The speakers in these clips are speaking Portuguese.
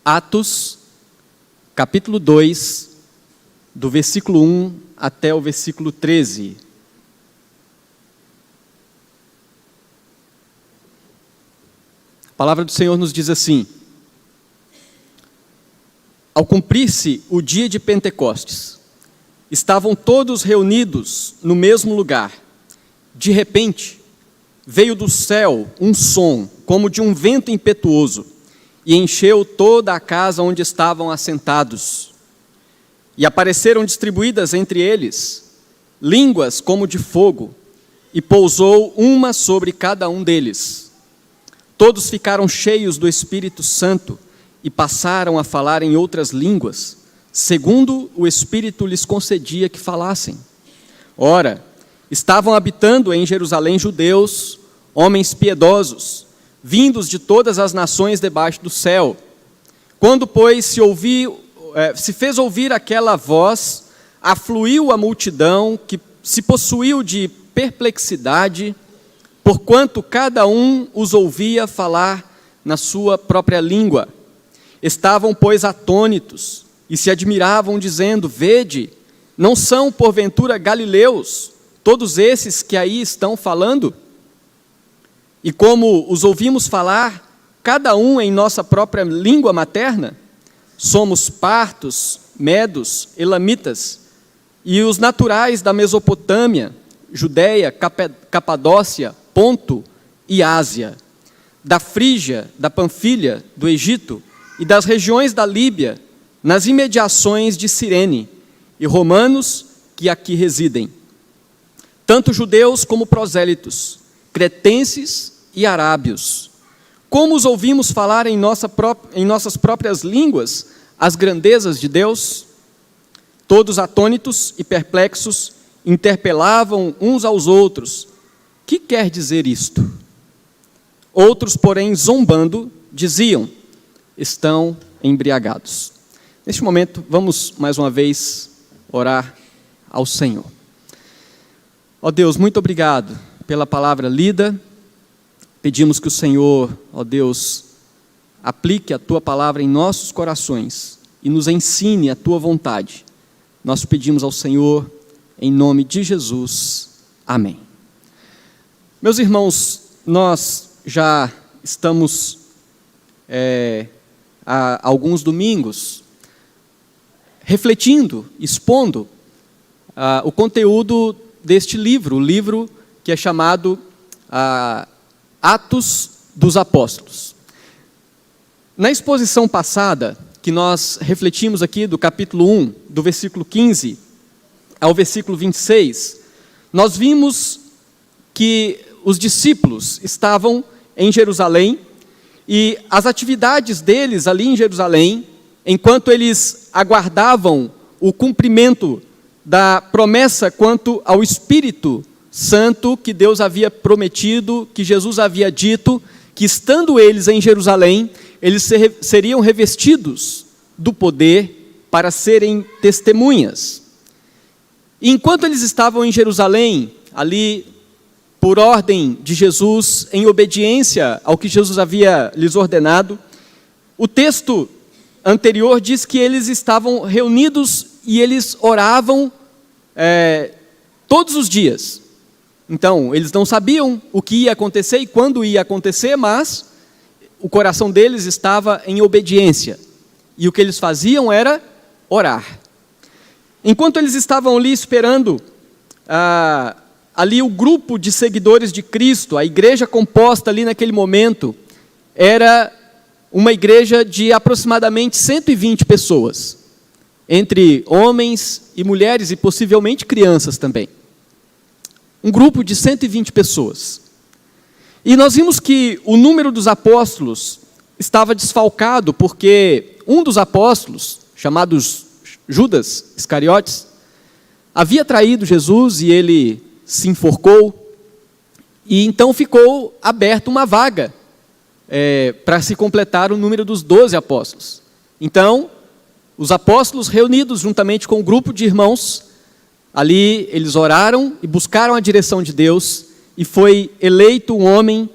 Atos, capítulo 2, do versículo 1 até o versículo 13. A palavra do Senhor nos diz assim: Ao cumprir-se o dia de Pentecostes, estavam todos reunidos no mesmo lugar. De repente, veio do céu um som, como de um vento impetuoso, e encheu toda a casa onde estavam assentados. E apareceram distribuídas entre eles línguas como de fogo, e pousou uma sobre cada um deles. Todos ficaram cheios do Espírito Santo e passaram a falar em outras línguas, segundo o Espírito lhes concedia que falassem. Ora, estavam habitando em Jerusalém judeus, homens piedosos, vindos de todas as nações debaixo do céu. Quando, pois, se fez ouvir aquela voz, afluiu a multidão, que se possuiu de perplexidade, porquanto cada um os ouvia falar na sua própria língua. Estavam, pois, atônitos, e se admiravam, dizendo: Vede, não são, porventura, galileus, todos esses que aí estão falando? E como os ouvimos falar, cada um em nossa própria língua materna, somos partos, medos, elamitas, e os naturais da Mesopotâmia, Judeia, Capadócia, Ponto e Ásia, da Frígia, da Panfilha, do Egito e das regiões da Líbia, nas imediações de Cirene, e romanos que aqui residem, tanto judeus como prosélitos, cretenses e arábios. Como os ouvimos falar em nossas próprias línguas as grandezas de Deus? Todos atônitos e perplexos interpelavam uns aos outros: que quer dizer isto? Outros, porém, zombando, diziam: estão embriagados. Neste momento, vamos mais uma vez orar ao Senhor. Ó Deus, muito obrigado pela palavra lida. Pedimos que o Senhor, ó Deus, aplique a Tua palavra em nossos corações e nos ensine a Tua vontade. Nós pedimos ao Senhor, em nome de Jesus. Amém. Meus irmãos, nós já estamos há alguns domingos refletindo, expondo o conteúdo deste livro, o livro que é chamado Atos dos Apóstolos. Na exposição passada, que nós refletimos aqui do capítulo 1, do versículo 15 ao versículo 26, nós vimos que os discípulos estavam em Jerusalém e as atividades deles ali em Jerusalém, enquanto eles aguardavam o cumprimento da promessa quanto ao Espírito Santo que Deus havia prometido, que Jesus havia dito, que estando eles em Jerusalém, eles seriam revestidos do poder para serem testemunhas. E enquanto eles estavam em Jerusalém, ali por ordem de Jesus, em obediência ao que Jesus havia lhes ordenado, o texto anterior diz que eles estavam reunidos e eles oravam todos os dias. Então, eles não sabiam o que ia acontecer e quando ia acontecer, mas o coração deles estava em obediência. E o que eles faziam era orar. Enquanto eles estavam ali esperando, ali o grupo de seguidores de Cristo, a igreja composta ali naquele momento, era uma igreja de aproximadamente 120 pessoas, entre homens e mulheres e possivelmente crianças também. Um grupo de 120 pessoas. E nós vimos que o número dos apóstolos estava desfalcado, porque um dos apóstolos, chamado Judas Iscariotes, havia traído Jesus e ele se enforcou, e então ficou aberta uma vaga para se completar o número dos 12 apóstolos. Então, os apóstolos reunidos juntamente com um grupo de irmãos, ali eles oraram e buscaram a direção de Deus, e foi eleito um homem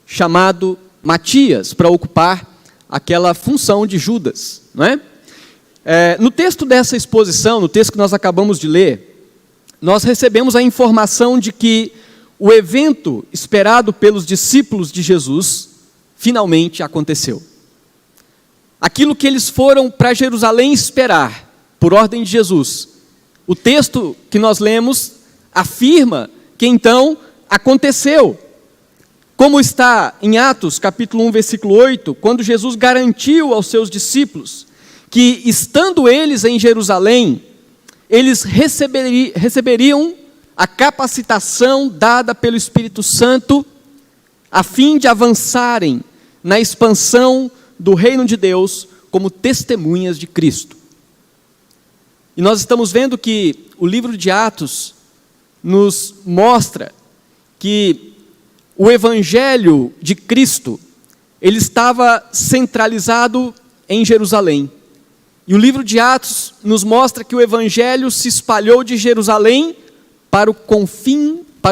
chamado Matias para ocupar aquela função de Judas, não é? No texto dessa exposição, no texto que nós acabamos de ler, nós recebemos a informação de que o evento esperado pelos discípulos de Jesus finalmente aconteceu. Aquilo que eles foram para Jerusalém esperar, por ordem de Jesus. O texto que nós lemos afirma que então aconteceu. Como está em Atos, capítulo 1, versículo 8, quando Jesus garantiu aos seus discípulos que, estando eles em Jerusalém, eles receberiam a capacitação dada pelo Espírito Santo, a fim de avançarem na expansão do reino de Deus como testemunhas de Cristo. E nós estamos vendo que o livro de Atos nos mostra que o evangelho de Cristo, ele estava centralizado em Jerusalém. E o livro de Atos nos mostra que o evangelho se espalhou de Jerusalém para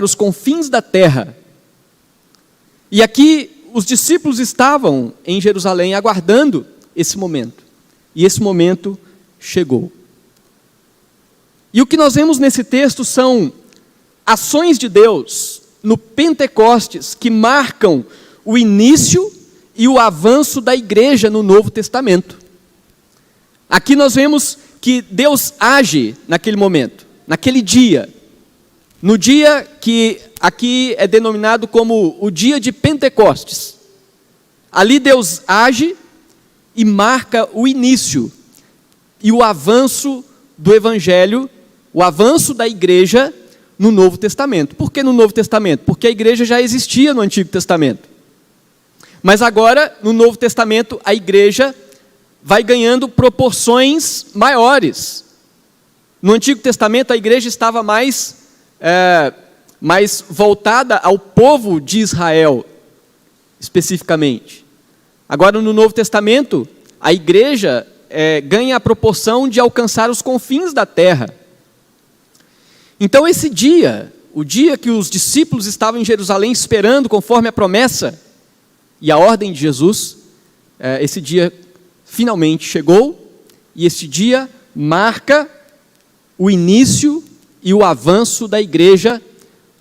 os confins da terra. E aqui os discípulos estavam em Jerusalém aguardando esse momento. E esse momento chegou. E o que nós vemos nesse texto são ações de Deus no Pentecostes que marcam o início e o avanço da igreja no Novo Testamento. Aqui nós vemos que Deus age naquele momento, naquele dia, no dia que aqui é denominado como o dia de Pentecostes. Ali Deus age e marca o início e o avanço do evangelho, o avanço da igreja no Novo Testamento. Por que no Novo Testamento? Porque a igreja já existia no Antigo Testamento. Mas agora, no Novo Testamento, a igreja vai ganhando proporções maiores. No Antigo Testamento, a igreja estava mais voltada ao povo de Israel, especificamente. Agora, no Novo Testamento, a igreja ganha a proporção de alcançar os confins da terra. Então, esse dia, o dia que os discípulos estavam em Jerusalém esperando, conforme a promessa e a ordem de Jesus, esse dia finalmente chegou, e esse dia marca o início e o avanço da igreja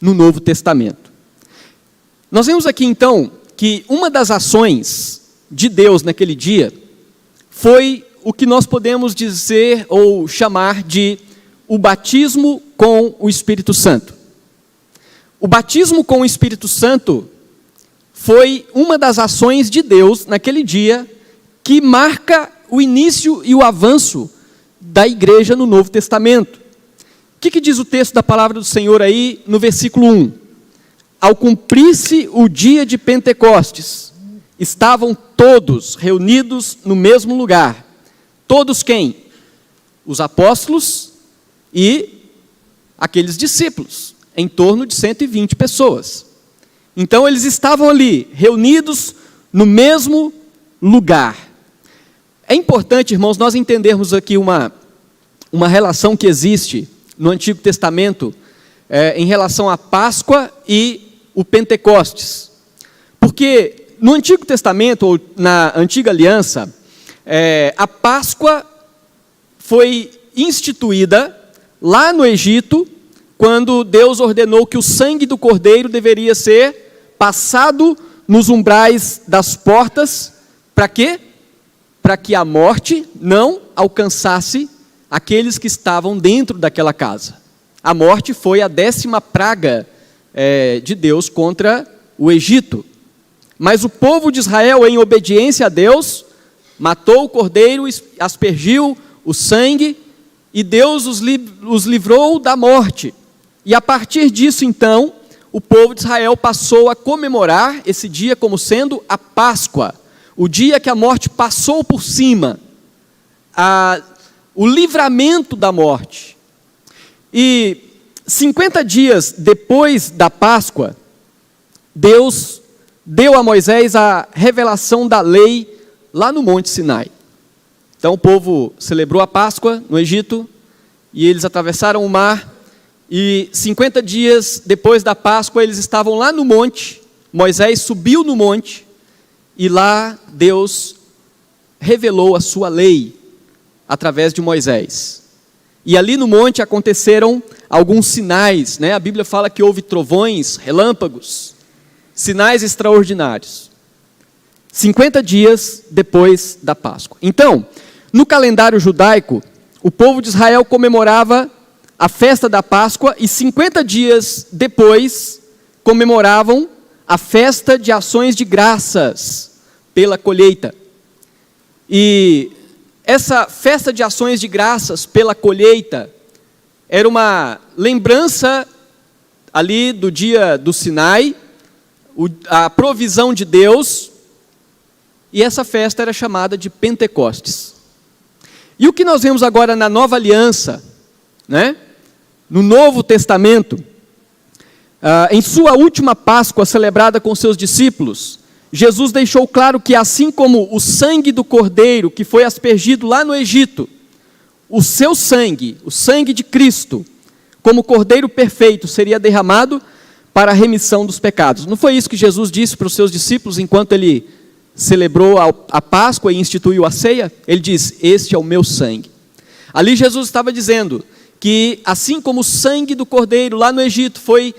no Novo Testamento. Nós vemos aqui então que uma das ações de Deus naquele dia foi o que nós podemos dizer ou chamar de o batismo com o Espírito Santo. O batismo com o Espírito Santo foi uma das ações de Deus naquele dia que marca o início e o avanço da igreja no Novo Testamento. O que diz o texto da palavra do Senhor aí no versículo 1? Ao cumprir-se o dia de Pentecostes, estavam todos reunidos no mesmo lugar. Todos quem? Os apóstolos e aqueles discípulos, em torno de 120 pessoas. Então eles estavam ali, reunidos no mesmo lugar. É importante, irmãos, nós entendermos aqui uma relação que existe no Antigo Testamento em relação à Páscoa e o Pentecostes. Porque no Antigo Testamento, ou na Antiga Aliança, a Páscoa foi instituída lá no Egito, quando Deus ordenou que o sangue do cordeiro deveria ser passado nos umbrais das portas, para quê? Para que a morte não alcançasse aqueles que estavam dentro daquela casa. A morte foi a 10ª praga de Deus contra o Egito. Mas o povo de Israel, em obediência a Deus, matou o cordeiro, aspergiu o sangue, e Deus os livrou da morte. E a partir disso, então, o povo de Israel passou a comemorar esse dia como sendo a Páscoa, o dia que a morte passou por cima, o livramento da morte. E 50 dias depois da Páscoa, Deus deu a Moisés a revelação da lei lá no Monte Sinai. Então o povo celebrou a Páscoa no Egito, e eles atravessaram o mar, e 50 dias depois da Páscoa eles estavam lá no monte. Moisés subiu no monte, e lá Deus revelou a sua lei através de Moisés. E ali no monte aconteceram alguns sinais, né? A Bíblia fala que houve trovões, relâmpagos, sinais extraordinários. 50 dias depois da Páscoa. Então, no calendário judaico, o povo de Israel comemorava a festa da Páscoa e 50 dias depois comemoravam a festa de ações de graças pela colheita. E essa festa de ações de graças pela colheita era uma lembrança ali do dia do Sinai, a provisão de Deus, e essa festa era chamada de Pentecostes. E o que nós vemos agora na Nova Aliança, né? No Novo Testamento, em sua última Páscoa celebrada com seus discípulos, Jesus deixou claro que assim como o sangue do Cordeiro que foi aspergido lá no Egito, o seu sangue, o sangue de Cristo, como Cordeiro perfeito, seria derramado para a remissão dos pecados. Não foi isso que Jesus disse para os seus discípulos enquanto ele celebrou a Páscoa e instituiu a ceia? Ele diz: este é o meu sangue. Ali Jesus estava dizendo que assim como o sangue do Cordeiro lá no Egito foi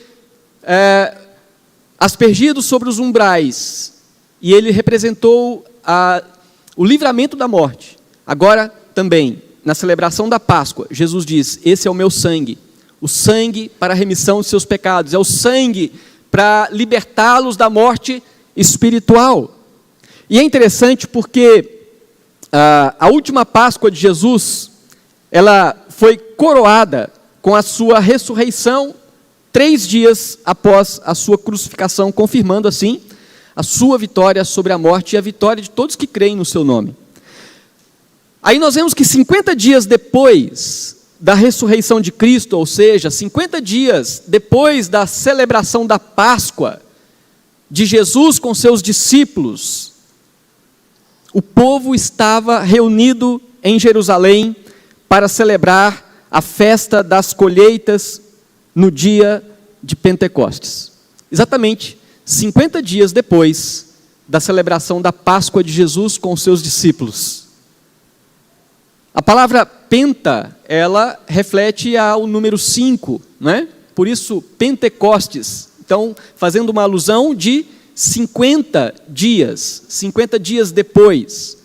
aspergido sobre os umbrais, e ele representou o livramento da morte, agora também, na celebração da Páscoa, Jesus diz: esse é o meu sangue, o sangue para a remissão de seus pecados, é o sangue para libertá-los da morte espiritual. E é interessante porque a última Páscoa de Jesus, ela foi coroada com a sua ressurreição 3 dias após a sua crucificação, confirmando assim a sua vitória sobre a morte e a vitória de todos que creem no seu nome. Aí nós vemos que 50 dias depois da ressurreição de Cristo, ou seja, 50 dias depois da celebração da Páscoa de Jesus com seus discípulos, o povo estava reunido em Jerusalém para celebrar a festa das colheitas no dia de Pentecostes. Exatamente 50 dias depois da celebração da Páscoa de Jesus com os seus discípulos. A palavra penta, ela reflete ao número 5, né? Por isso Pentecostes. Então, fazendo uma alusão de 50 dias depois.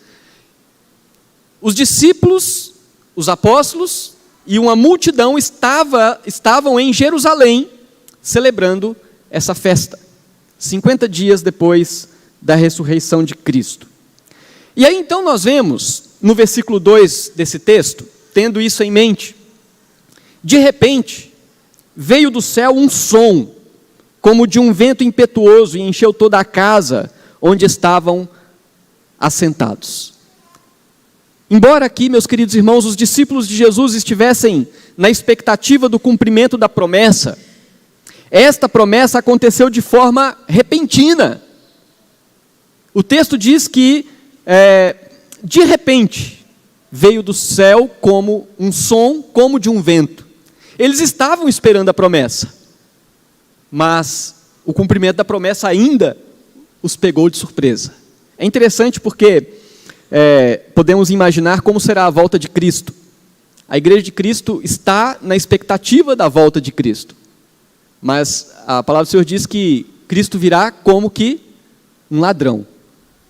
Os discípulos, os apóstolos e uma multidão estavam em Jerusalém celebrando essa festa, 50 dias depois da ressurreição de Cristo. E aí então nós vemos, no versículo 2 desse texto, tendo isso em mente, de repente, veio do céu um som, como de um vento impetuoso, e encheu toda a casa onde estavam assentados. Embora aqui, meus queridos irmãos, os discípulos de Jesus estivessem na expectativa do cumprimento da promessa, esta promessa aconteceu de forma repentina. O texto diz que, de repente, veio do céu como um som, como de um vento. Eles estavam esperando a promessa, mas o cumprimento da promessa ainda os pegou de surpresa. É interessante porque podemos imaginar como será a volta de Cristo. A igreja de Cristo está na expectativa da volta de Cristo. Mas a palavra do Senhor diz que Cristo virá como que um ladrão,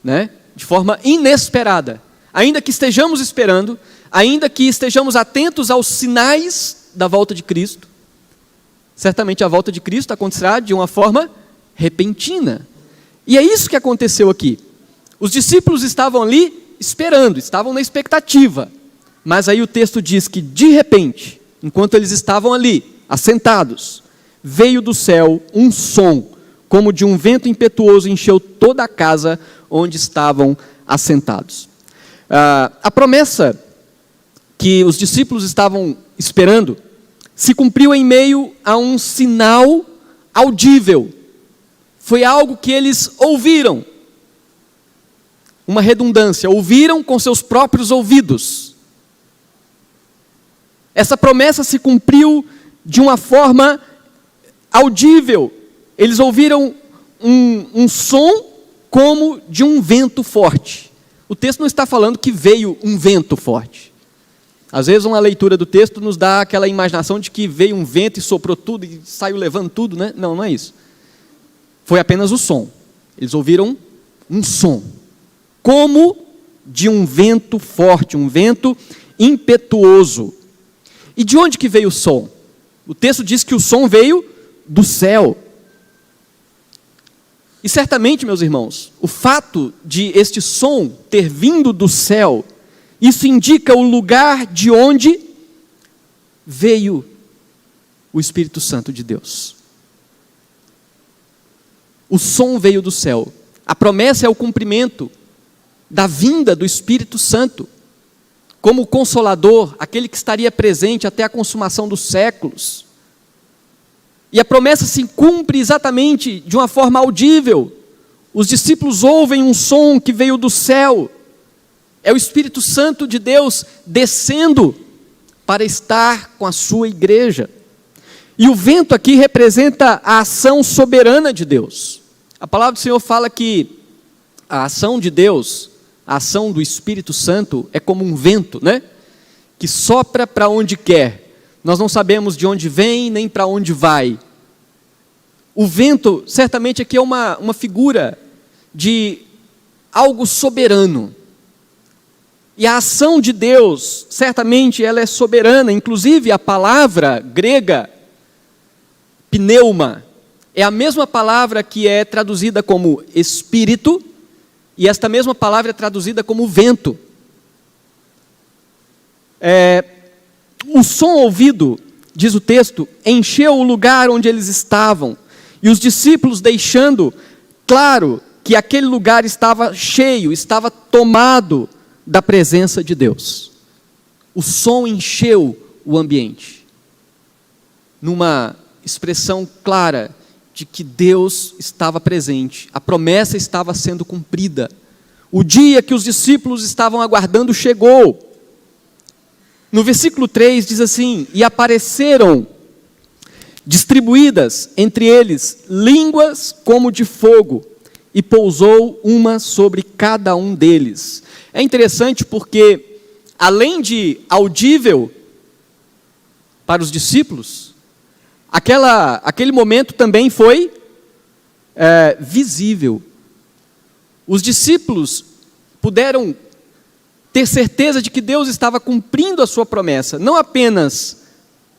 né? De forma inesperada. Ainda que estejamos esperando, ainda que estejamos atentos aos sinais da volta de Cristo, certamente a volta de Cristo acontecerá de uma forma repentina. E é isso que aconteceu aqui. Os discípulos estavam ali esperando, estavam na expectativa. Mas aí o texto diz que de repente, enquanto eles estavam ali, assentados, veio do céu um som, como de um vento impetuoso, encheu toda a casa onde estavam assentados. A promessa que os discípulos estavam esperando se cumpriu em meio a um sinal audível. Foi algo que eles ouviram. Uma redundância, ouviram com seus próprios ouvidos. Essa promessa se cumpriu de uma forma audível. Eles ouviram um som como de um vento forte. O texto não está falando que veio um vento forte. Às vezes uma leitura do texto nos dá aquela imaginação de que veio um vento e soprou tudo e saiu levando tudo, né? Não, não é isso. Foi apenas o som. Eles ouviram um som, como de um vento forte, um vento impetuoso. E de onde que veio o som? O texto diz que o som veio do céu. E certamente, meus irmãos, o fato de este som ter vindo do céu, isso indica o lugar de onde veio o Espírito Santo de Deus. O som veio do céu. A promessa é o cumprimento da vinda do Espírito Santo, como o Consolador, aquele que estaria presente até a consumação dos séculos. E a promessa se cumpre exatamente de uma forma audível. Os discípulos ouvem um som que veio do céu. É o Espírito Santo de Deus descendo para estar com a sua igreja. E o vento aqui representa a ação soberana de Deus. A palavra do Senhor fala que a ação de Deus, a ação do Espírito Santo é como um vento, né? Que sopra para onde quer. Nós não sabemos de onde vem nem para onde vai. O vento, certamente aqui é uma figura de algo soberano. E a ação de Deus, certamente ela é soberana. Inclusive a palavra grega, pneuma, é a mesma palavra que é traduzida como espírito, e esta mesma palavra é traduzida como vento. O som ouvido, diz o texto, encheu o lugar onde eles estavam, e os discípulos deixando claro que aquele lugar estava cheio, estava tomado da presença de Deus. O som encheu o ambiente, numa expressão clara de que Deus estava presente, a promessa estava sendo cumprida. O dia que os discípulos estavam aguardando chegou. No versículo 3 diz assim: e apareceram distribuídas entre eles línguas como de fogo, e pousou uma sobre cada um deles. É interessante porque, além de audível para os discípulos, aquele momento também foi visível. Os discípulos puderam ter certeza de que Deus estava cumprindo a sua promessa, não apenas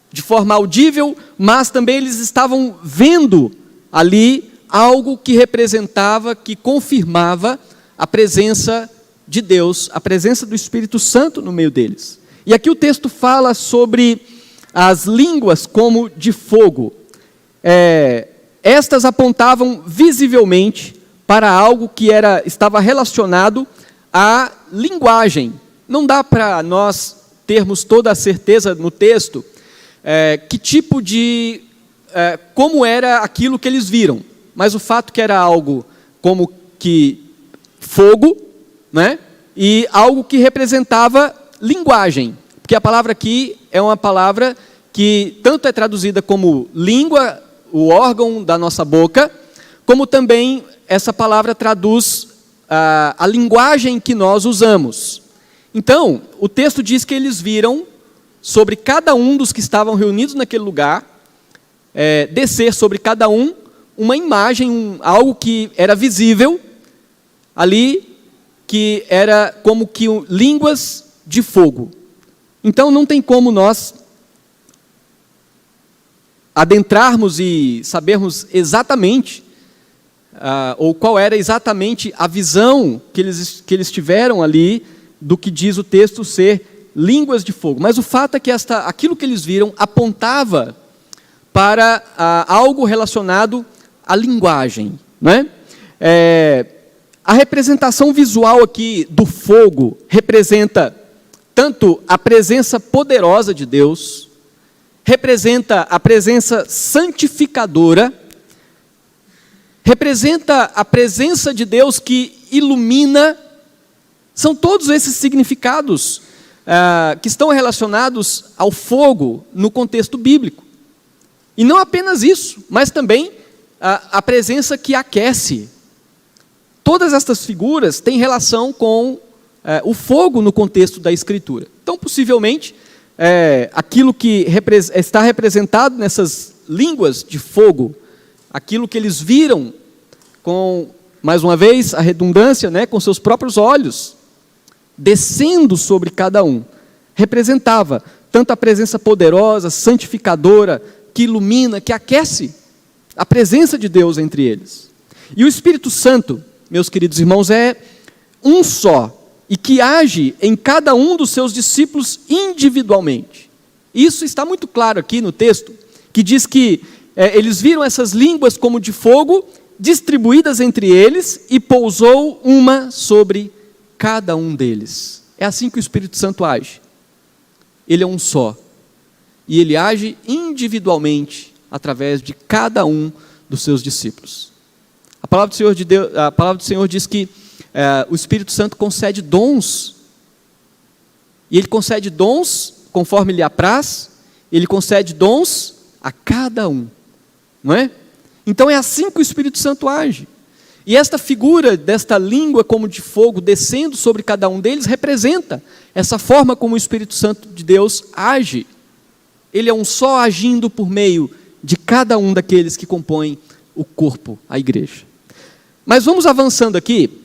de forma audível, mas também eles estavam vendo ali algo que representava, que confirmava a presença de Deus, a presença do Espírito Santo no meio deles. E aqui o texto fala sobre as línguas como de fogo. Estas apontavam visivelmente para algo que estava relacionado à linguagem. Não dá para nós termos toda a certeza no texto que tipo de... como era aquilo que eles viram. Mas o fato que era algo como que fogo, né? E algo que representava linguagem. Porque a palavra aqui é uma palavra que tanto é traduzida como língua, o órgão da nossa boca, como também essa palavra traduz a linguagem que nós usamos. Então, o texto diz que eles viram sobre cada um dos que estavam reunidos naquele lugar, descer sobre cada um uma imagem, algo que era visível ali, que era como que línguas de fogo. Então não tem como nós adentrarmos e sabermos exatamente, ou qual era exatamente a visão que eles tiveram ali, do que diz o texto ser línguas de fogo. Mas o fato é que aquilo que eles viram apontava para algo relacionado à linguagem, né? A representação visual aqui do fogo representa tanto a presença poderosa de Deus, representa a presença santificadora, representa a presença de Deus que ilumina. São todos esses significados que estão relacionados ao fogo no contexto bíblico. E não apenas isso, mas também a presença que aquece. Todas estas figuras têm relação com o fogo no contexto da Escritura. Então, possivelmente, aquilo que está representado nessas línguas de fogo, aquilo que eles viram com, mais uma vez, a redundância, né, com seus próprios olhos, descendo sobre cada um, representava tanto a presença poderosa, santificadora, que ilumina, que aquece a presença de Deus entre eles. E o Espírito Santo, meus queridos irmãos, é um só, e que age em cada um dos seus discípulos individualmente. Isso está muito claro aqui no texto, que diz que eles viram essas línguas como de fogo, distribuídas entre eles, e pousou uma sobre cada um deles. É assim que o Espírito Santo age. Ele é um só, e ele age individualmente, através de cada um dos seus discípulos. A palavra do Senhor diz que o Espírito Santo concede dons, e ele concede dons conforme lhe apraz, ele concede dons a cada um, não é? Então é assim que o Espírito Santo age, e esta figura desta língua como de fogo descendo sobre cada um deles, representa essa forma como o Espírito Santo de Deus age. Ele é um só agindo por meio de cada um daqueles que compõem o corpo, a igreja. Mas vamos avançando aqui.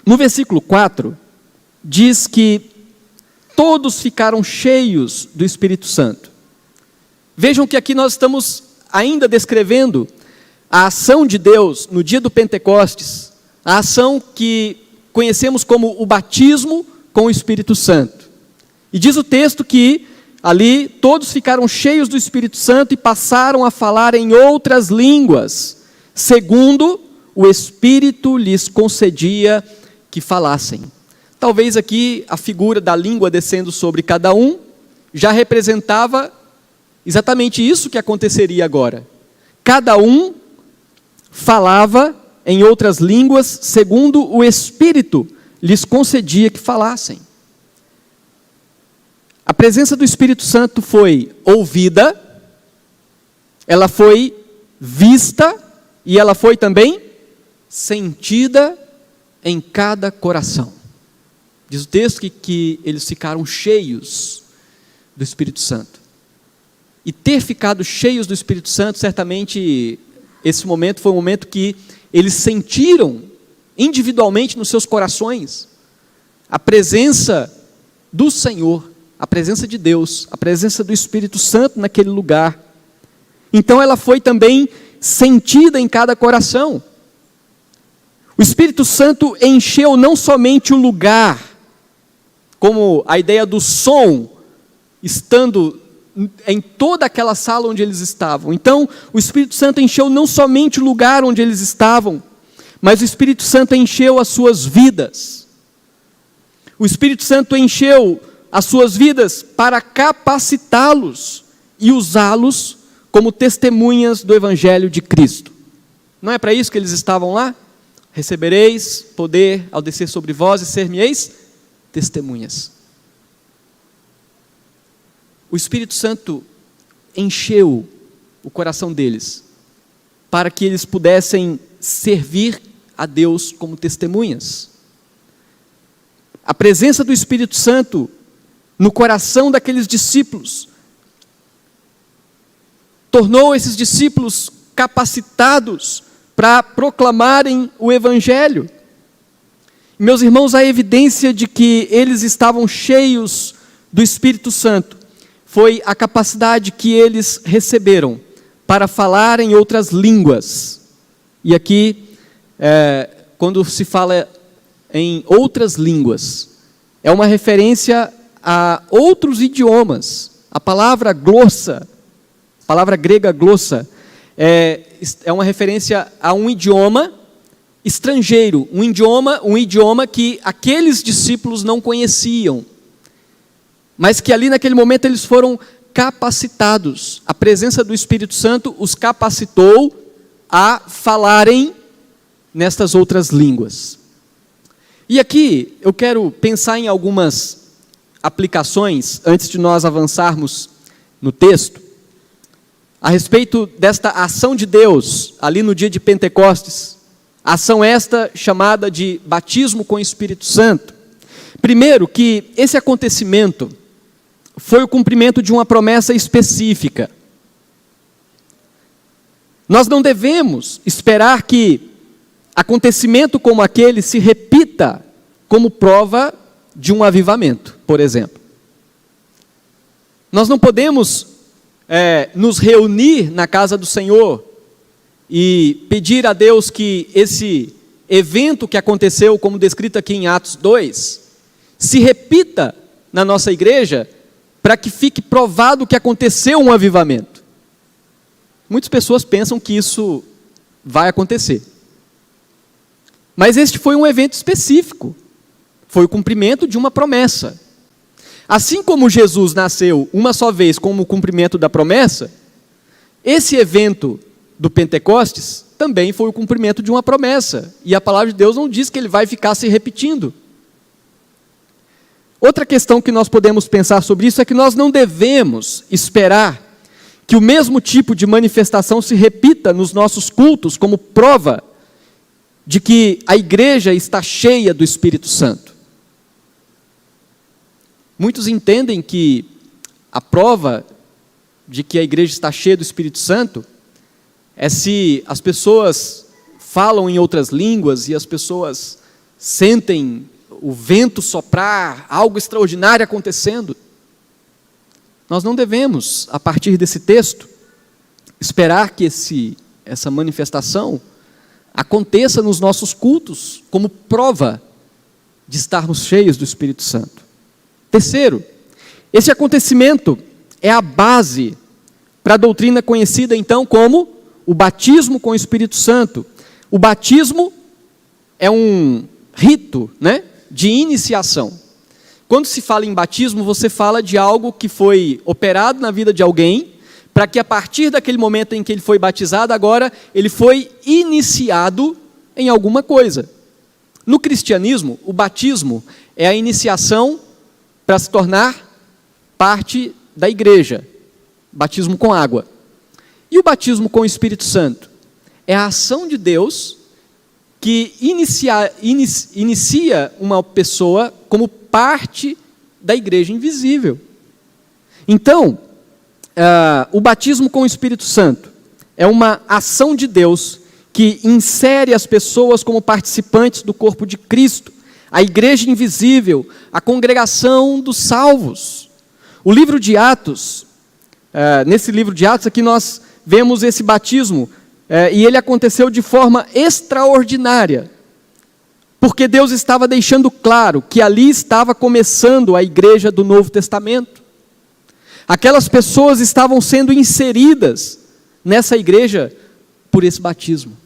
No versículo 4, diz que todos ficaram cheios do Espírito Santo. Vejam que aqui nós estamos ainda descrevendo a ação de Deus no dia do Pentecostes, a ação que conhecemos como o batismo com o Espírito Santo. E diz o texto que ali todos ficaram cheios do Espírito Santo e passaram a falar em outras línguas, segundo o Espírito lhes concedia que falassem. Talvez aqui a figura da língua descendo sobre cada um já representava exatamente isso que aconteceria agora. Cada um falava em outras línguas, segundo o Espírito lhes concedia que falassem. A presença do Espírito Santo foi ouvida, ela foi vista e ela foi também sentida em cada coração. Diz o texto que eles ficaram cheios do Espírito Santo. E ter ficado cheios do Espírito Santo, certamente esse momento foi um momento que eles sentiram individualmente nos seus corações a presença do Senhor, a presença de Deus, a presença do Espírito Santo naquele lugar. Então ela foi também sentida em cada coração. O Espírito Santo encheu não somente o lugar, como a ideia do som, estando em toda aquela sala onde eles estavam. Então, o Espírito Santo encheu não somente o lugar onde eles estavam, mas o Espírito Santo encheu as suas vidas. O Espírito Santo encheu as suas vidas para capacitá-los e usá-los como testemunhas do Evangelho de Cristo. Não é para isso que eles estavam lá? Recebereis poder ao descer sobre vós e ser-me-eis testemunhas. O Espírito Santo encheu o coração deles para que eles pudessem servir a Deus como testemunhas. A presença do Espírito Santo no coração daqueles discípulos tornou esses discípulos capacitados para proclamarem o Evangelho. Meus irmãos, a evidência de que eles estavam cheios do Espírito Santo foi a capacidade que eles receberam para falar em outras línguas. E aqui, quando se fala em outras línguas, é uma referência a outros idiomas. A palavra glossa, a palavra grega glossa, é uma referência a um idioma estrangeiro, um idioma que aqueles discípulos não conheciam, mas que ali naquele momento eles foram capacitados. A presença do Espírito Santo os capacitou a falarem nestas outras línguas. E aqui eu quero pensar em algumas aplicações, antes de nós avançarmos no texto, a respeito desta ação de Deus, ali no dia de Pentecostes, ação esta chamada de batismo com o Espírito Santo. Primeiro, que esse acontecimento foi o cumprimento de uma promessa específica. Nós não devemos esperar que acontecimento como aquele se repita como prova de um avivamento, por exemplo. Nós não podemos nos reunir na casa do Senhor e pedir a Deus que esse evento que aconteceu, como descrito aqui em Atos 2, se repita na nossa igreja para que fique provado que aconteceu um avivamento. Muitas pessoas pensam que isso vai acontecer. Mas este foi um evento específico. Foi o cumprimento de uma promessa. Assim como Jesus nasceu uma só vez como o cumprimento da promessa, esse evento do Pentecostes também foi o cumprimento de uma promessa. E a palavra de Deus não diz que ele vai ficar se repetindo. Outra questão que nós podemos pensar sobre isso é que nós não devemos esperar que o mesmo tipo de manifestação se repita nos nossos cultos como prova de que a igreja está cheia do Espírito Santo. Muitos entendem que a prova de que a igreja está cheia do Espírito Santo é se as pessoas falam em outras línguas e as pessoas sentem o vento soprar, algo extraordinário acontecendo. Nós não devemos, a partir desse texto, esperar que essa manifestação aconteça nos nossos cultos como prova de estarmos cheios do Espírito Santo. Terceiro, esse acontecimento é a base para a doutrina conhecida então como o batismo com o Espírito Santo. O batismo é um rito, de iniciação. Quando se fala em batismo, você fala de algo que foi operado na vida de alguém, para que a partir daquele momento em que ele foi batizado, agora ele foi iniciado em alguma coisa. No cristianismo, o batismo é a iniciação para se tornar parte da igreja. Batismo com água. E o batismo com o Espírito Santo? É a ação de Deus que inicia uma pessoa como parte da igreja invisível. Então, o batismo com o Espírito Santo é uma ação de Deus que insere as pessoas como participantes do corpo de Cristo, a igreja invisível, a congregação dos salvos. O livro de Atos, nesse livro de Atos aqui nós vemos esse batismo, e ele aconteceu de forma extraordinária, porque Deus estava deixando claro que ali estava começando a igreja do Novo Testamento. Aquelas pessoas estavam sendo inseridas nessa igreja por esse batismo,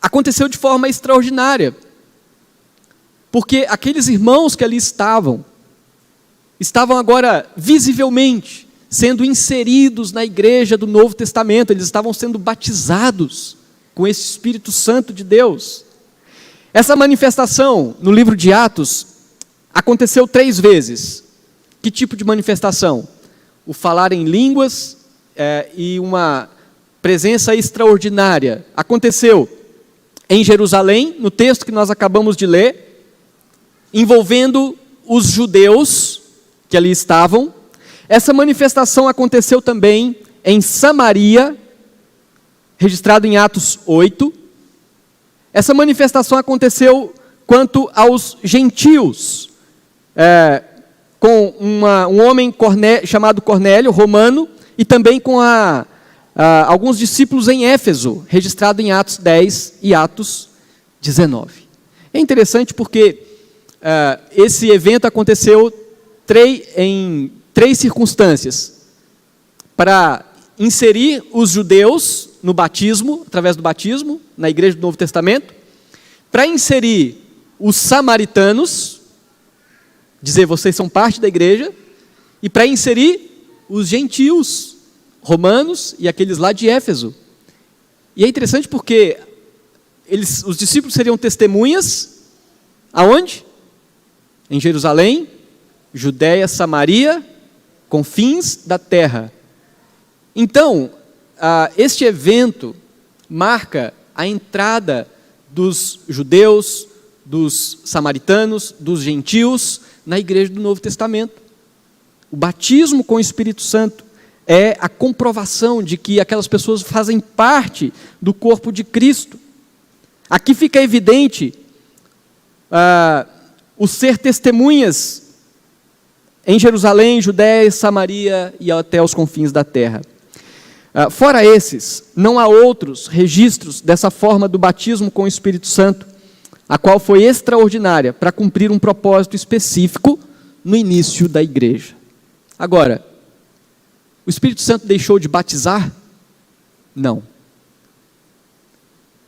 Aconteceu de forma extraordinária, porque aqueles irmãos que ali estavam agora visivelmente sendo inseridos na igreja do Novo Testamento, eles estavam sendo batizados com esse Espírito Santo de Deus. Essa manifestação no livro de Atos aconteceu 3 vezes. Que tipo de manifestação? O falar em línguas e uma presença extraordinária. Aconteceu em Jerusalém, no texto que nós acabamos de ler, envolvendo os judeus que ali estavam. Essa manifestação aconteceu também em Samaria, registrado em Atos 8. Essa manifestação aconteceu quanto aos gentios, com um homem chamado Cornélio, romano, e também com alguns discípulos em Éfeso, registrado em Atos 10 e Atos 19. É interessante porque esse evento aconteceu em 3 circunstâncias: para inserir os judeus no batismo, através do batismo, na igreja do Novo Testamento, para inserir os samaritanos, dizer vocês são parte da igreja, e para inserir os gentios, romanos e aqueles lá de Éfeso. E é interessante porque os discípulos seriam testemunhas, aonde? Em Jerusalém, Judéia, Samaria, confins da terra. Então, este evento marca a entrada dos judeus, dos samaritanos, dos gentios, na igreja do Novo Testamento. O batismo com o Espírito Santo é a comprovação de que aquelas pessoas fazem parte do corpo de Cristo. Aqui fica evidente o ser testemunhas em Jerusalém, Judéia, Samaria e até os confins da terra. Fora esses, não há outros registros dessa forma do batismo com o Espírito Santo, a qual foi extraordinária para cumprir um propósito específico no início da igreja. Agora, o Espírito Santo deixou de batizar? Não.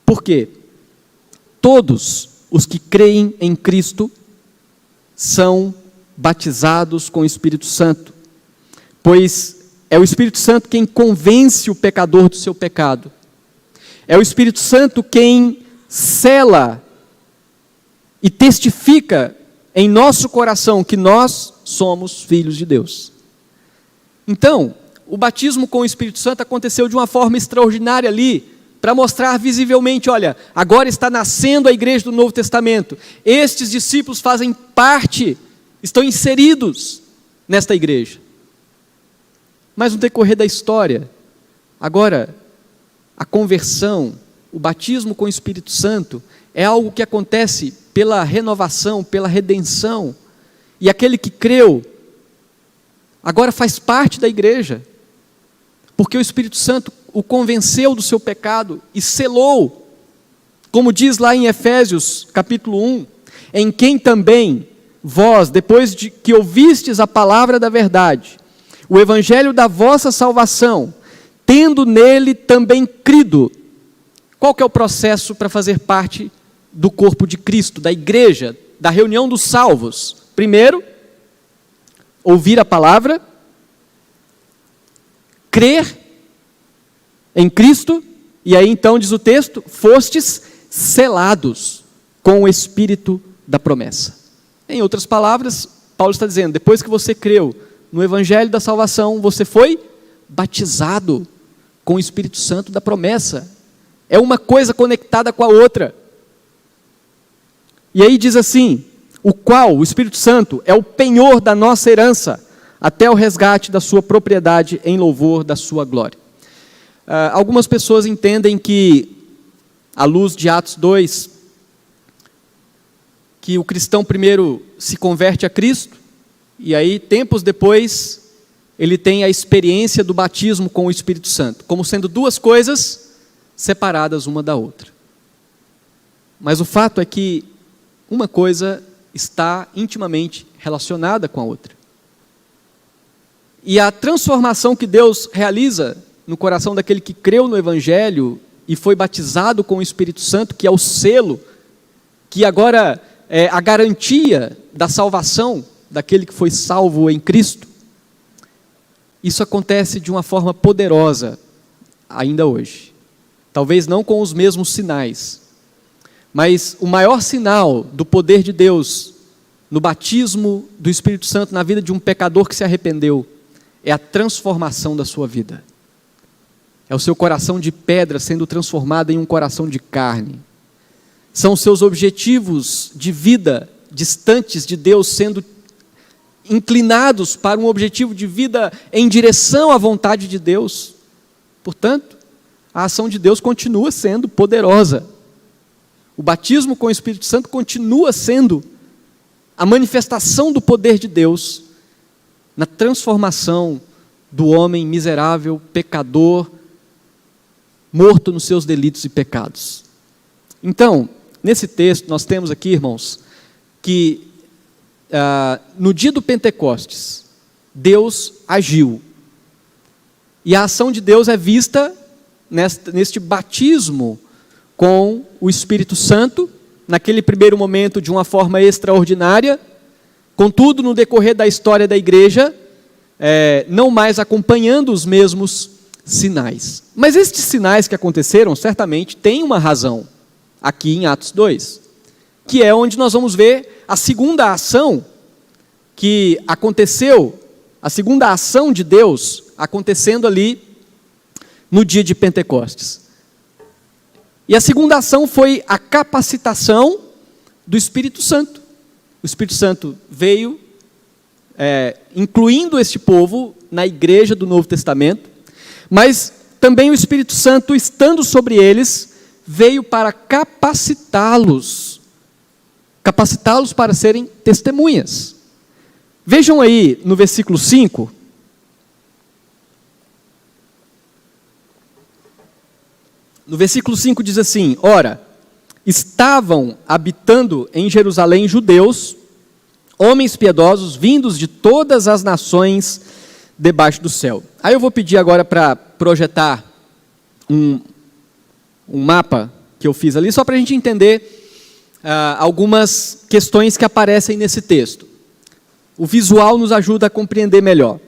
Por quê? Todos os que creem em Cristo são batizados com o Espírito Santo, pois é o Espírito Santo quem convence o pecador do seu pecado. É o Espírito Santo quem sela e testifica em nosso coração que nós somos filhos de Deus. Então, o batismo com o Espírito Santo aconteceu de uma forma extraordinária ali, para mostrar visivelmente, olha, agora está nascendo a igreja do Novo Testamento. Estes discípulos fazem parte, estão inseridos nesta igreja. Mas no decorrer da história, agora, a conversão, o batismo com o Espírito Santo, é algo que acontece pela renovação, pela redenção. E aquele que creu, agora faz parte da igreja, porque o Espírito Santo o convenceu do seu pecado e selou, como diz lá em Efésios, capítulo 1, em quem também vós, depois de que ouvistes a palavra da verdade, o evangelho da vossa salvação, tendo nele também crido. Qual que é o processo para fazer parte do corpo de Cristo, da igreja, da reunião dos salvos? Primeiro, ouvir a palavra, crer em Cristo, e aí então diz o texto, fostes selados com o Espírito da promessa. Em outras palavras, Paulo está dizendo, depois que você creu no Evangelho da salvação, você foi batizado com o Espírito Santo da promessa. É uma coisa conectada com a outra. E aí diz assim, o qual, o Espírito Santo, é o penhor da nossa herança, até o resgate da sua propriedade em louvor da sua glória. Algumas pessoas entendem que, à luz de Atos 2, que o cristão primeiro se converte a Cristo, e aí, tempos depois, ele tem a experiência do batismo com o Espírito Santo, como sendo duas coisas separadas uma da outra. Mas o fato é que uma coisa está intimamente relacionada com a outra. E a transformação que Deus realiza no coração daquele que creu no Evangelho e foi batizado com o Espírito Santo, que é o selo, que agora é a garantia da salvação daquele que foi salvo em Cristo, isso acontece de uma forma poderosa ainda hoje. Talvez não com os mesmos sinais, mas o maior sinal do poder de Deus no batismo do Espírito Santo na vida de um pecador que se arrependeu é a transformação da sua vida. É o seu coração de pedra sendo transformado em um coração de carne. São os seus objetivos de vida distantes de Deus sendo inclinados para um objetivo de vida em direção à vontade de Deus. Portanto, a ação de Deus continua sendo poderosa. O batismo com o Espírito Santo continua sendo a manifestação do poder de Deus na transformação do homem miserável, pecador, morto nos seus delitos e pecados. Então, nesse texto nós temos aqui, irmãos, que no dia do Pentecostes, Deus agiu. E a ação de Deus é vista neste batismo com o Espírito Santo, naquele primeiro momento de uma forma extraordinária. Contudo, no decorrer da história da igreja, não mais acompanhando os mesmos sinais. Mas estes sinais que aconteceram, certamente, têm uma razão, aqui em Atos 2, que é onde nós vamos ver a segunda ação que aconteceu, a segunda ação de Deus acontecendo ali no dia de Pentecostes. E a segunda ação foi a capacitação do Espírito Santo. O Espírito Santo veio, incluindo este povo na igreja do Novo Testamento, mas também o Espírito Santo, estando sobre eles, veio para capacitá-los para serem testemunhas. Vejam aí no versículo 5, no versículo 5 diz assim: ora, estavam habitando em Jerusalém judeus, homens piedosos, vindos de todas as nações debaixo do céu. Aí eu vou pedir agora para projetar um mapa que eu fiz ali, só para a gente entender algumas questões que aparecem nesse texto. O visual nos ajuda a compreender melhor.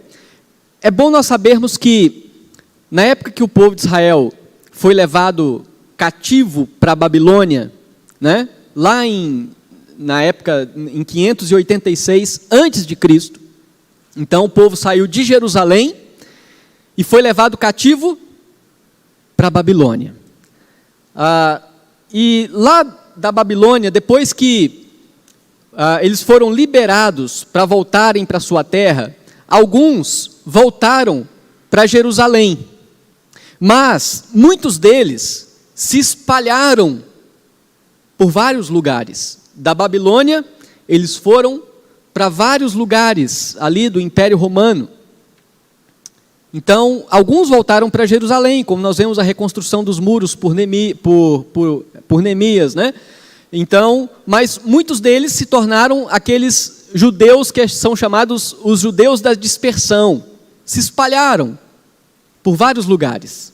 É bom nós sabermos que, na época que o povo de Israel foi levado cativo para a Babilônia, né? Lá na época, em 586 a.C., então o povo saiu de Jerusalém e foi levado cativo para a Babilônia. E lá da Babilônia, depois que eles foram liberados para voltarem para sua terra, alguns voltaram para Jerusalém, mas muitos deles se espalharam por vários lugares. Da Babilônia, eles foram para vários lugares ali do Império Romano. Então, alguns voltaram para Jerusalém, como nós vemos a reconstrução dos muros por Neemias, né? Então, mas muitos deles se tornaram aqueles judeus que são chamados os judeus da dispersão, se espalharam por vários lugares.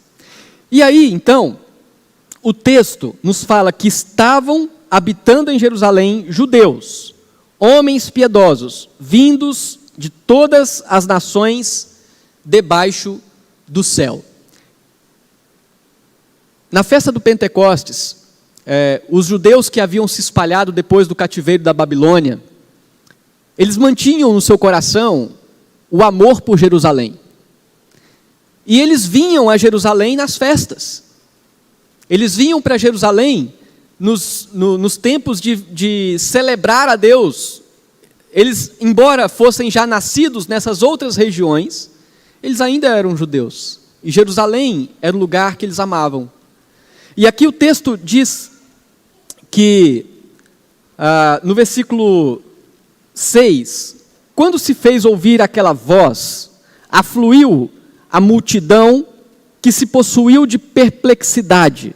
E aí, então, o texto nos fala que estavam habitando em Jerusalém judeus, homens piedosos, vindos de todas as nações debaixo do céu. Na festa do Pentecostes, os judeus que haviam se espalhado depois do cativeiro da Babilônia, eles mantinham no seu coração o amor por Jerusalém. E eles vinham a Jerusalém nas festas. Eles vinham para Jerusalém nos tempos de celebrar a Deus. Eles, embora fossem já nascidos nessas outras regiões, eles ainda eram judeus. E Jerusalém era o lugar que eles amavam. E aqui o texto diz que, no versículo 6, quando se fez ouvir aquela voz, afluiu a multidão que se possuiu de perplexidade,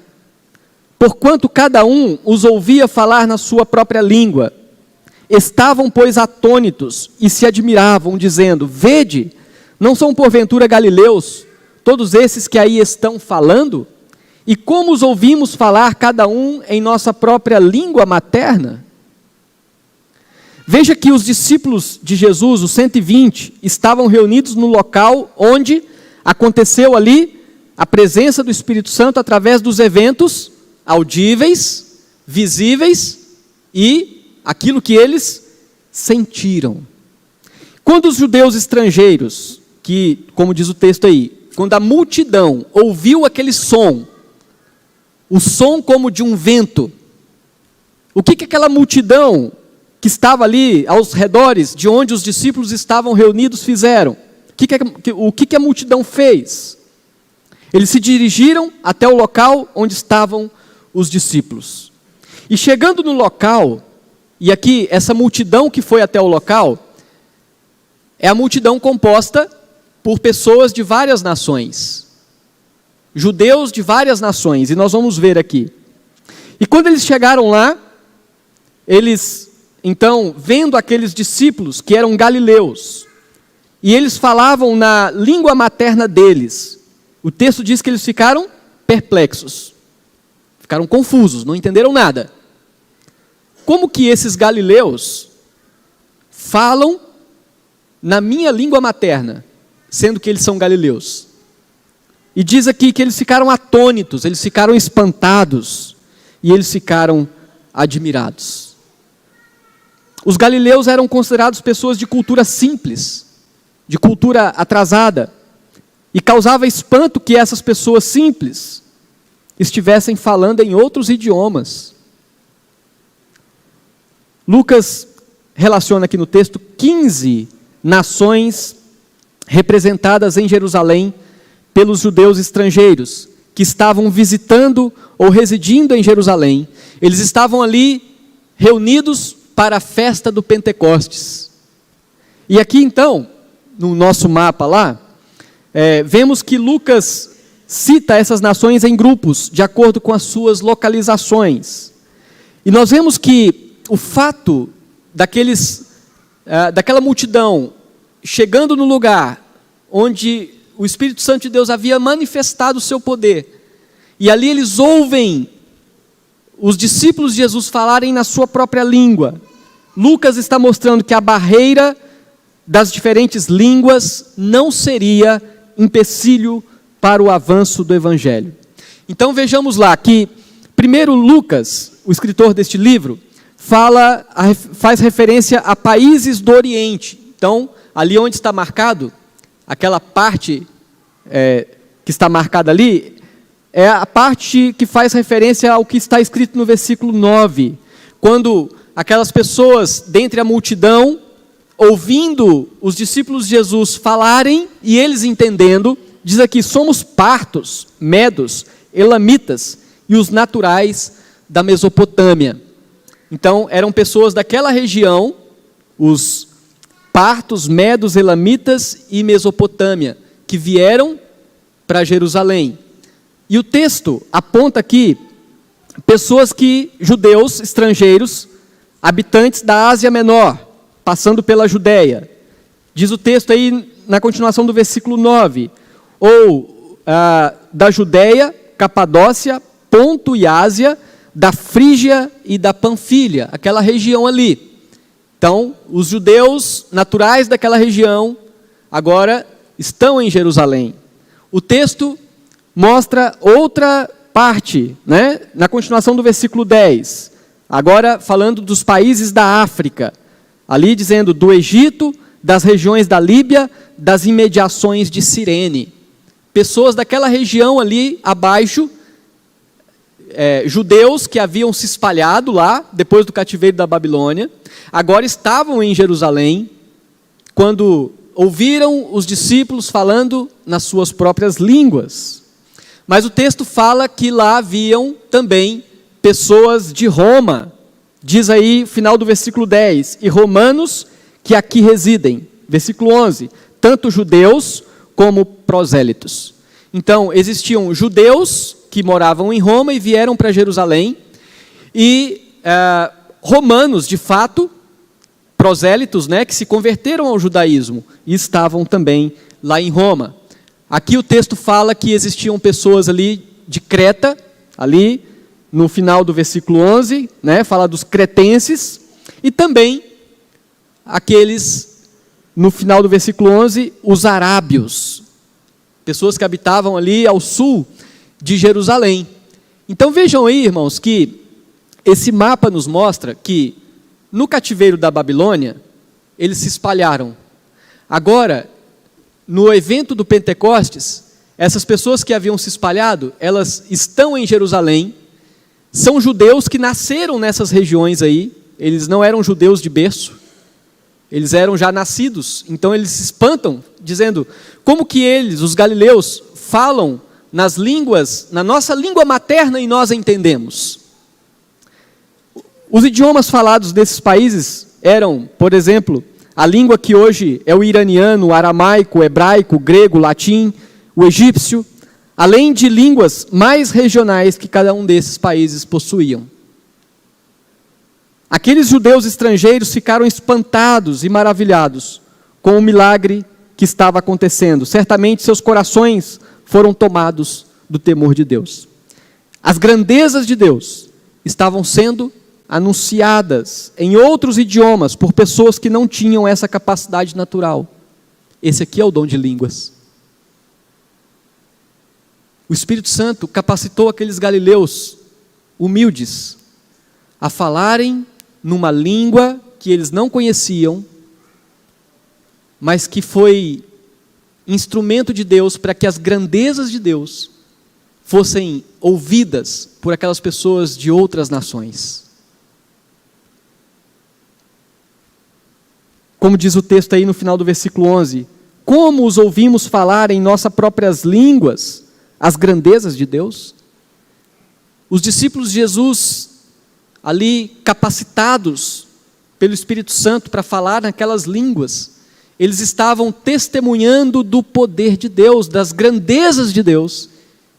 porquanto cada um os ouvia falar na sua própria língua. Estavam, pois, atônitos e se admiravam, dizendo: vede, não são porventura galileus todos esses que aí estão falando? E como os ouvimos falar cada um em nossa própria língua materna? Veja que os discípulos de Jesus, os 120, estavam reunidos no local onde aconteceu ali a presença do Espírito Santo através dos eventos audíveis, visíveis e aquilo que eles sentiram. Quando os judeus estrangeiros, que, como diz o texto aí, quando a multidão ouviu aquele som, o som como de um vento, o que aquela multidão que estava ali aos redores de onde os discípulos estavam reunidos fizeram? O que a multidão fez? Eles se dirigiram até o local onde estavam os discípulos. E chegando no local, e aqui essa multidão que foi até o local, é a multidão composta por pessoas de várias nações. Judeus de várias nações, e nós vamos ver aqui. E quando eles chegaram lá, eles, então, vendo aqueles discípulos que eram galileus, e eles falavam na língua materna deles, o texto diz que eles ficaram perplexos, ficaram confusos, não entenderam nada. Como que esses galileus falam na minha língua materna, sendo que eles são galileus? E diz aqui que eles ficaram atônitos, eles ficaram espantados, e eles ficaram admirados. Os galileus eram considerados pessoas de cultura simples, de cultura atrasada, e causava espanto que essas pessoas simples estivessem falando em outros idiomas. Lucas relaciona aqui no texto 15 nações representadas em Jerusalém pelos judeus estrangeiros, que estavam visitando ou residindo em Jerusalém. Eles estavam ali reunidos para a festa do Pentecostes. E aqui então, no nosso mapa lá, vemos que Lucas cita essas nações em grupos, de acordo com as suas localizações. E nós vemos que o fato daquela multidão chegando no lugar onde o Espírito Santo de Deus havia manifestado o seu poder, e ali eles ouvem os discípulos de Jesus falarem na sua própria língua. Lucas está mostrando que a barreira das diferentes línguas não seria empecilho para o avanço do Evangelho. Então vejamos lá que, primeiro, Lucas, o escritor deste livro, faz referência a países do Oriente. Então, ali onde está marcado, aquela parte que está marcada ali, é a parte que faz referência ao que está escrito no versículo 9, quando aquelas pessoas dentre a multidão, ouvindo os discípulos de Jesus falarem e eles entendendo, diz aqui: somos partos, medos, elamitas e os naturais da Mesopotâmia. Então, eram pessoas daquela região, os partos, medos, elamitas e Mesopotâmia, que vieram para Jerusalém. E o texto aponta aqui pessoas judeus, estrangeiros, habitantes da Ásia Menor, passando pela Judéia. Diz o texto aí, na continuação do versículo 9, ou da Judéia, Capadócia, Ponto e Ásia, da Frígia e da Panfilha, aquela região ali. Então, os judeus naturais daquela região, agora estão em Jerusalém. O texto mostra outra parte, né? Na continuação do versículo 10, agora falando dos países da África, ali dizendo do Egito, das regiões da Líbia, das imediações de Cirene. Pessoas daquela região ali abaixo, judeus que haviam se espalhado lá, depois do cativeiro da Babilônia, agora estavam em Jerusalém, quando ouviram os discípulos falando nas suas próprias línguas. Mas o texto fala que lá haviam também pessoas de Roma, diz aí, final do versículo 10, e romanos que aqui residem. Versículo 11, tanto judeus como prosélitos. Então, existiam judeus que moravam em Roma e vieram para Jerusalém, e romanos, de fato, prosélitos, né, que se converteram ao judaísmo e estavam também lá em Roma. Aqui o texto fala que existiam pessoas ali de Creta, ali no final do versículo 11, né, fala dos cretenses, e também aqueles, no final do versículo 11, os arábios, pessoas que habitavam ali ao sul de Jerusalém. Então vejam aí, irmãos, que esse mapa nos mostra que no cativeiro da Babilônia, eles se espalharam. Agora, no evento do Pentecostes, essas pessoas que haviam se espalhado, elas estão em Jerusalém, são judeus que nasceram nessas regiões aí, eles não eram judeus de berço, eles eram já nascidos, então eles se espantam, dizendo, como que eles, os galileus, falam nas línguas, na nossa língua materna e nós entendemos. Os idiomas falados desses países eram, por exemplo, a língua que hoje é o iraniano, o aramaico, o hebraico, o grego, o latim, o egípcio, além de línguas mais regionais que cada um desses países possuíam. Aqueles judeus estrangeiros ficaram espantados e maravilhados com o milagre que estava acontecendo. Certamente seus corações foram tomados do temor de Deus. As grandezas de Deus estavam sendo anunciadas em outros idiomas por pessoas que não tinham essa capacidade natural. Esse aqui é o dom de línguas. O Espírito Santo capacitou aqueles galileus humildes a falarem numa língua que eles não conheciam, mas que foi instrumento de Deus para que as grandezas de Deus fossem ouvidas por aquelas pessoas de outras nações. Como diz o texto aí no final do versículo 11, como os ouvimos falar em nossas próprias línguas as grandezas de Deus? Os discípulos de Jesus, ali capacitados pelo Espírito Santo para falar naquelas línguas, eles estavam testemunhando do poder de Deus, das grandezas de Deus,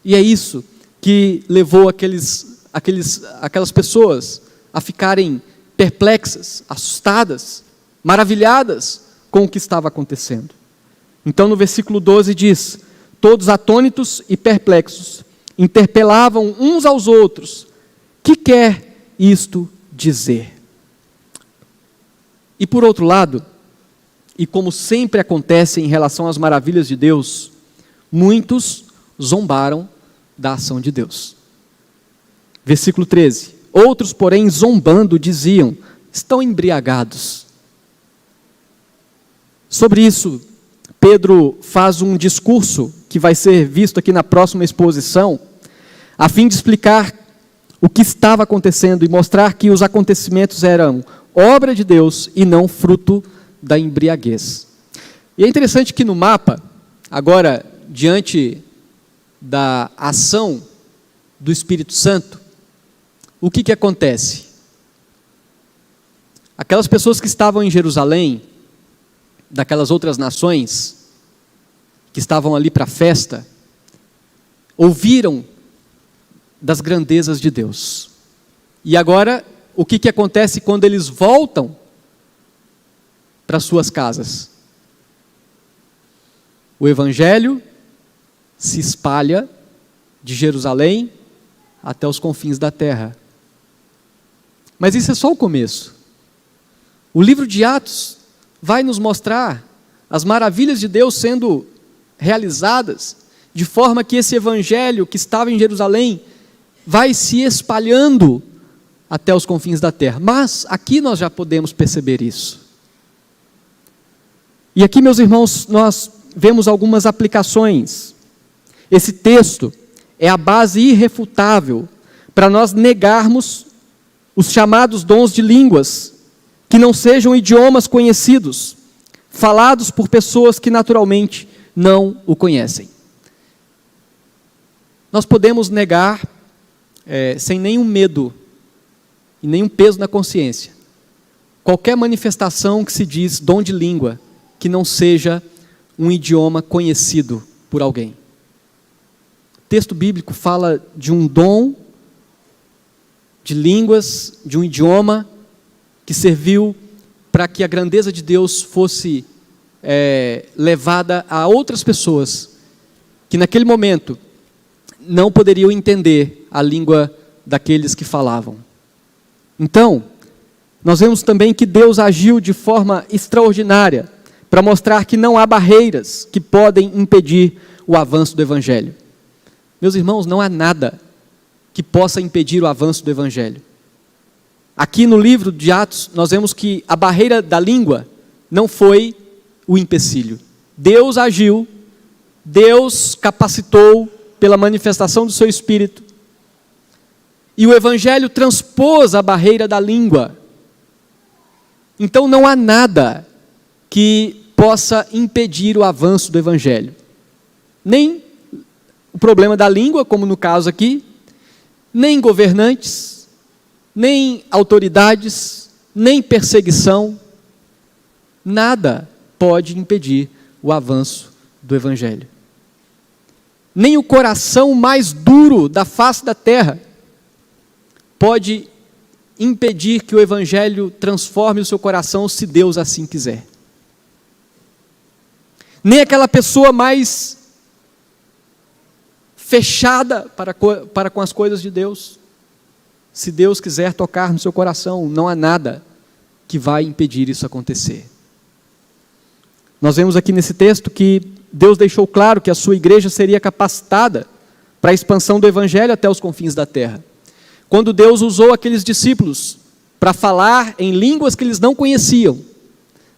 e é isso que levou aquelas pessoas a ficarem perplexas, assustadas, maravilhadas com o que estava acontecendo. Então no versículo 12 diz, todos atônitos e perplexos, interpelavam uns aos outros, que quer isto dizer? E por outro lado, e como sempre acontece em relação às maravilhas de Deus, muitos zombaram da ação de Deus. Versículo 13, outros porém zombando diziam, estão embriagados. Sobre isso, Pedro faz um discurso que vai ser visto aqui na próxima exposição, a fim de explicar o que estava acontecendo e mostrar que os acontecimentos eram obra de Deus e não fruto da embriaguez. E é interessante que no mapa, agora, diante da ação do Espírito Santo, o que acontece? Aquelas pessoas que estavam em Jerusalém, daquelas outras nações, que estavam ali para a festa, ouviram das grandezas de Deus. E agora, o que acontece quando eles voltam para suas casas? O Evangelho se espalha de Jerusalém até os confins da terra. Mas isso é só o começo. O livro de Atos vai nos mostrar as maravilhas de Deus sendo realizadas, de forma que esse Evangelho que estava em Jerusalém vai se espalhando até os confins da terra. Mas aqui nós já podemos perceber isso. E aqui, meus irmãos, nós vemos algumas aplicações. Esse texto é a base irrefutável para nós negarmos os chamados dons de línguas, que não sejam idiomas conhecidos, falados por pessoas que naturalmente não o conhecem. Nós podemos negar sem nenhum medo e nenhum peso na consciência qualquer manifestação que se diz dom de língua que não seja um idioma conhecido por alguém. O texto bíblico fala de um dom de línguas, de um idioma que serviu para que a grandeza de Deus fosse levada a outras pessoas que naquele momento não poderiam entender a língua daqueles que falavam. Então, nós vemos também que Deus agiu de forma extraordinária para mostrar que não há barreiras que podem impedir o avanço do Evangelho. Meus irmãos, não há nada que possa impedir o avanço do Evangelho. Aqui no livro de Atos, nós vemos que a barreira da língua não foi o empecilho. Deus agiu, Deus capacitou pela manifestação do seu Espírito, e o Evangelho transpôs a barreira da língua. Então não há nada que possa impedir o avanço do Evangelho. Nem o problema da língua, como no caso aqui, nem governantes, nem autoridades, nem perseguição, nada pode impedir o avanço do Evangelho. Nem o coração mais duro da face da terra pode impedir que o Evangelho transforme o seu coração, se Deus assim quiser. Nem aquela pessoa mais fechada para com as coisas de Deus, se Deus quiser tocar no seu coração, não há nada que vai impedir isso acontecer. Nós vemos aqui nesse texto que Deus deixou claro que a sua igreja seria capacitada para a expansão do Evangelho até os confins da terra. Quando Deus usou aqueles discípulos para falar em línguas que eles não conheciam,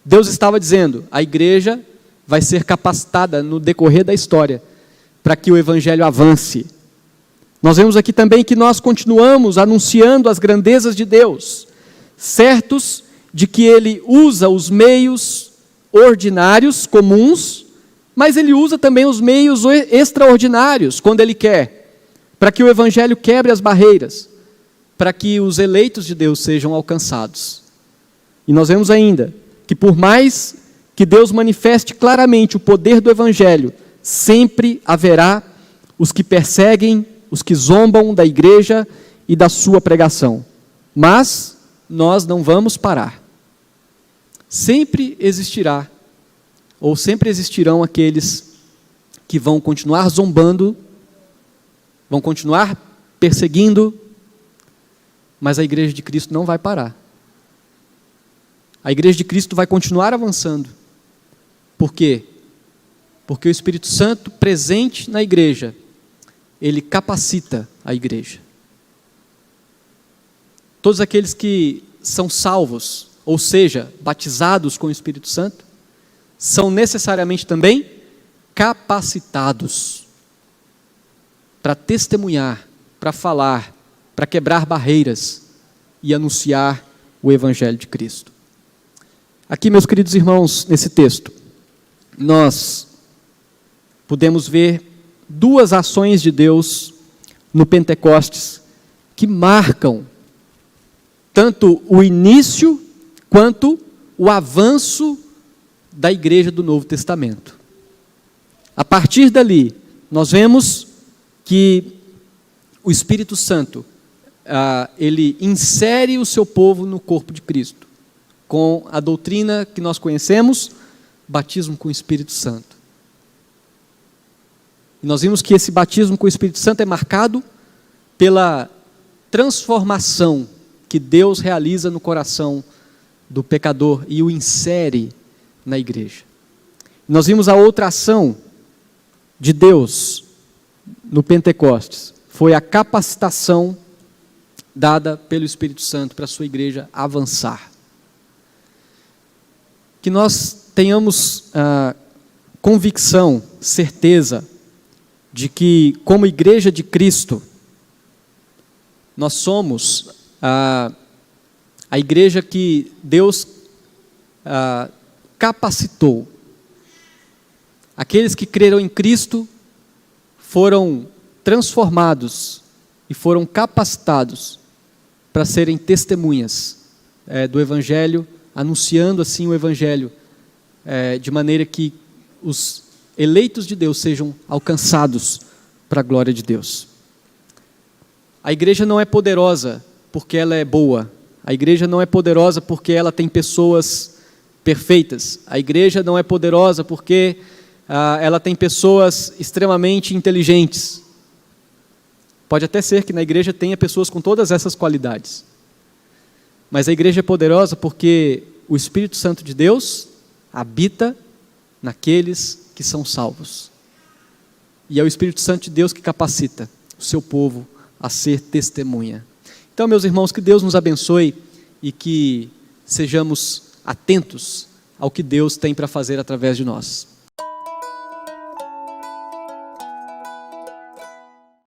Deus estava dizendo, a igreja vai ser capacitada no decorrer da história para que o Evangelho avance. Nós vemos aqui também que nós continuamos anunciando as grandezas de Deus, certos de que ele usa os meios ordinários, comuns, mas ele usa também os meios extraordinários, quando ele quer, para que o evangelho quebre as barreiras, para que os eleitos de Deus sejam alcançados. E nós vemos ainda que por mais que Deus manifeste claramente o poder do evangelho, sempre haverá os que perseguem, os que zombam da igreja e da sua pregação. Mas nós não vamos parar. Sempre existirá, ou sempre existirão aqueles que vão continuar zombando, vão continuar perseguindo, mas a igreja de Cristo não vai parar. A igreja de Cristo vai continuar avançando. Por quê? Porque o Espírito Santo presente na igreja, ele capacita a igreja. Todos aqueles que são salvos, ou seja, batizados com o Espírito Santo, são necessariamente também capacitados para testemunhar, para falar, para quebrar barreiras e anunciar o Evangelho de Cristo. Aqui, meus queridos irmãos, nesse texto, nós podemos ver duas ações de Deus no Pentecostes que marcam tanto o início quanto o avanço da igreja do Novo Testamento. A partir dali, nós vemos que o Espírito Santo, ele insere o seu povo no corpo de Cristo, com a doutrina que nós conhecemos, batismo com o Espírito Santo. E nós vimos que esse batismo com o Espírito Santo é marcado pela transformação que Deus realiza no coração do pecador e o insere na igreja. Nós vimos a outra ação de Deus no Pentecostes, foi a capacitação dada pelo Espírito Santo para a sua igreja avançar. Que nós tenhamos convicção, certeza, de que como igreja de Cristo, nós somos a igreja que Deus capacitou. Aqueles que creram em Cristo foram transformados e foram capacitados para serem testemunhas do Evangelho, anunciando assim o Evangelho, de maneira que os eleitos de Deus sejam alcançados para a glória de Deus. A igreja não é poderosa porque ela é boa. A igreja não é poderosa porque ela tem pessoas perfeitas. A igreja não é poderosa porque ela tem pessoas extremamente inteligentes. Pode até ser que na igreja tenha pessoas com todas essas qualidades. Mas a igreja é poderosa porque o Espírito Santo de Deus habita naqueles que são salvos. E é o Espírito Santo de Deus que capacita o seu povo a ser testemunha. Então, meus irmãos, que Deus nos abençoe e que sejamos atentos ao que Deus tem para fazer através de nós.